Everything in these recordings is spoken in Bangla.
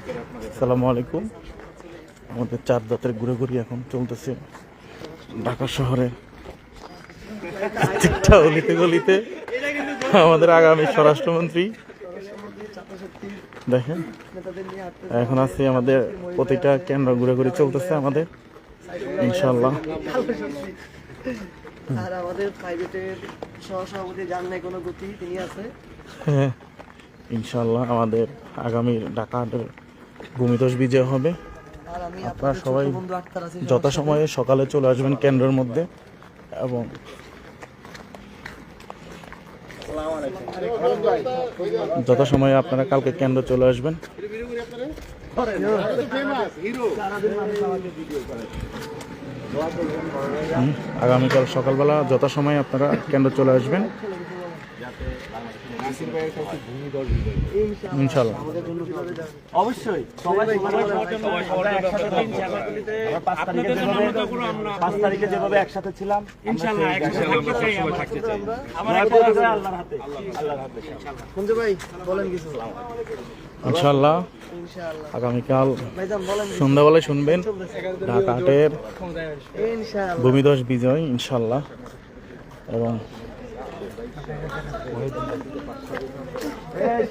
আসসালামু আলাইকুম। আমাদের চার দাঁতের ঘুরে এখন চলতেছে ঢাকা শহরে প্রত্যেকটা অলিতে গলিতে। আমাদের আগামী স্বরাষ্ট্রমন্ত্রী দেখেন এখন আছি, আমাদের প্রতিটা কেন্দ্র ঘুরে চলতেছে আমাদের ইনশাল্লাহ। আর আমাদের প্রাইভেটের সহসভাপতি জানলে কোনো গতি তিনি আছে। হ্যাঁ ইনশাল্লাহ আমাদের আগামী ঢাকা হাটের ভূমিধস বিজয় হবে। আপনারা সবাই যথাসময়ে সকালে চলে আসবেন কেন্দ্রের মধ্যে এবং যথাসময়ে আপনারা কালকে কেন্দ্র চলে আসবেন। আগামীকাল সকালবেলা যথাসময়ে আপনারা কেন্দ্র চলে আসবেন ইনশাআল্লাহ। অবশ্যই সবাই 5 তারিখে যেভাবে একসাথে ছিলাম ইনশাআল্লাহ থাকতে চাই। আল্লাহর হাতে কুঞ্জ ভাই বলেন কিছু। ইনশাআল্লাহ আগামীকাল সন্ধ্যাবেলায় শুনবেন ঢাকা হাটের ভূমিধস বিজয় ইনশাআল্লাহ। এবং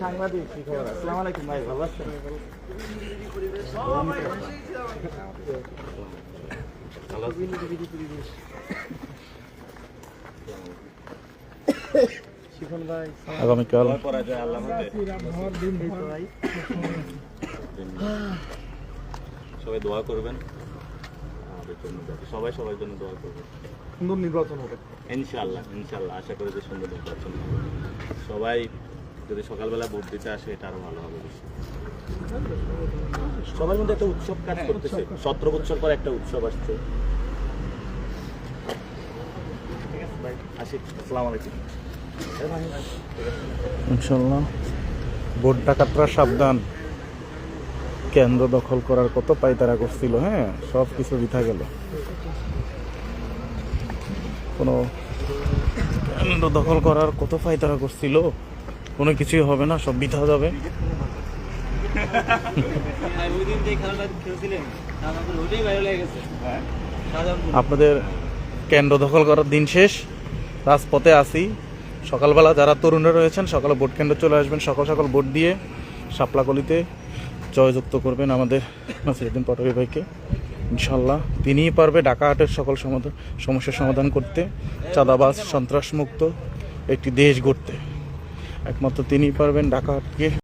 সাংবাদিক আসসালামু আলাইকুম ভাই, ভালো আছেন? আগামীকাল সবাই দোয়া করবেন, সবাই সবার জন্য দোয়া করবেন। সুন্দর নির্বাচন হবে ইনশাআল্লাহ ইনশাআল্লাহ, আশা করি যে সুন্দর নির্বাচন হবে। সবাই যদি সকালবেলা ভোট দিতে আসে এটা আরো ভালো হবে। সবার মধ্যে একটা উৎসব কাজ করতেছে, 17 বছর পর একটা উৎসব আসছে। আসি, আসসালামু আলাইকুম। ইনশাআল্লাহ ভোট ডাকাতরা সাবধান, কেন্দ্র দখল করার কত পায়তারা করছিল। হ্যাঁ সব কিছু বৃথা গেল, কোনো কেন্দ্র দখল করার কত পায়তারা করছিল, কোনো কিছুই হবে না, সব বৃথা যাবে। আপনাদের কেন্দ্র দখল করার দিন শেষ, রাজপথে আসি। সকালবেলা যারা তরুণরা রয়েছেন সকালে ভোট কেন্দ্রে চলে আসবেন, সকাল ভোট দিয়ে শাপলাকলিতে জয়যুক্ত করবেন আমাদের নাসিরউদ্দিন পাটোয়ারী ভাইকে ইনশাল্লাহ। তিনিই পারবে ঢাকা হাটের সকল সমস্যার সমাধান করতে, চাঁদাবাজ সন্ত্রাসমুক্ত একটি দেশ গড়তে। একমাত্র তিনিই পারবেন ঢাকা হাটকে